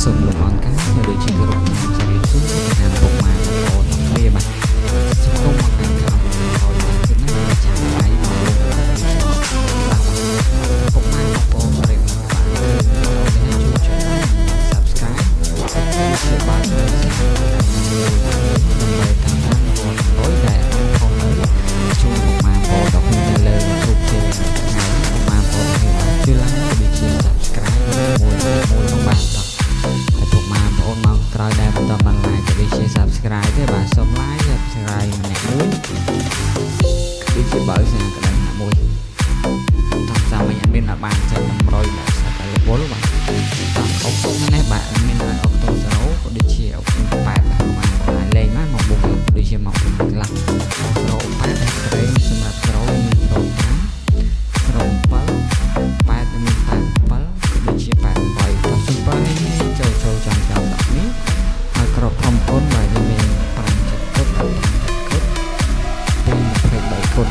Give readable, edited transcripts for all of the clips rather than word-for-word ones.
សូមលំអរកាយនៅដូចជាគោរពជំរាបសួរតាមពុកម៉ែបងប្អូនគ្នាបាទសូមមកកាន់ខាងហើយគឺណាចាំដៃមកលោកពុកម៉ែបងប្អូនរៀបបានជួយចុច Subscribe ជាបានដើម្បីតាមដានរាល់វីដេអូដែលខំជួយពុកម៉ែបងប្អូនដល់គ្នាលើ YouTube ជាថ្ងៃពុកម៉ែបងប្អូនជួយឡើងដូចជា Subscribe មួយក្នុងបាទហើយពុកម៉ែបងប្អូនមកក្រោយដែលបន្តបាន like ក៏ដូចជា Subscribe ទេបាទសូម like Subscribe ម្នាក់មួយដូចជាបើស្អាក្តៅម្នាក់មួយតាមសាមិញអត់មានបានចេញ100ដាក់សាតែលវលបាទតាមអុកនេះបាទមានអុកតូសរោក៏ដូចជាអុក8បាទបានលេងមកមកបុកដូចជាមកកន្លះសរោ8ដែលក្រែងសម្រាប់សរោមានសរោ5សរោ7 8មាន8 7ក៏ដូចជា8 8តាមសំបីចូលចាំដល់នេះហើយក្របធំគុណបាទមាន5ចិត្តគុណ2 23គុណ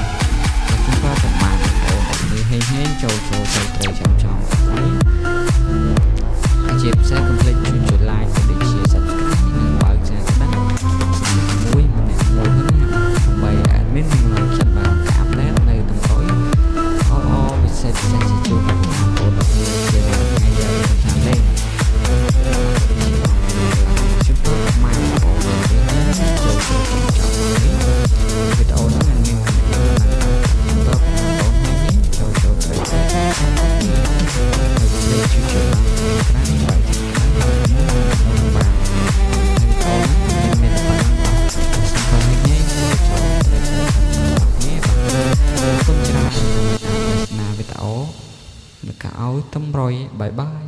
ខ្ញុំបាទប្រមាណបងនេះហេងចូលត្រូវចាំជាពិសេសកុំភ្លេចជួយ like ក៏ដូចជា Subscribe និងបើកចាក្តារមួយម្នាក់មួយណាដើម្បី admin នឹងខ្ញុំបានអាប់ដេតនៅតម្រុយពិសេសជាជួយបងប្អូនដល់គ្នាជាថ្ងៃយើងតាមលេងជួយទៅមកបងប្អូនចូលចាំវីដេអូនេះមានបន្តចូលត្រូវឲ្យតម្រុយបាយបាយ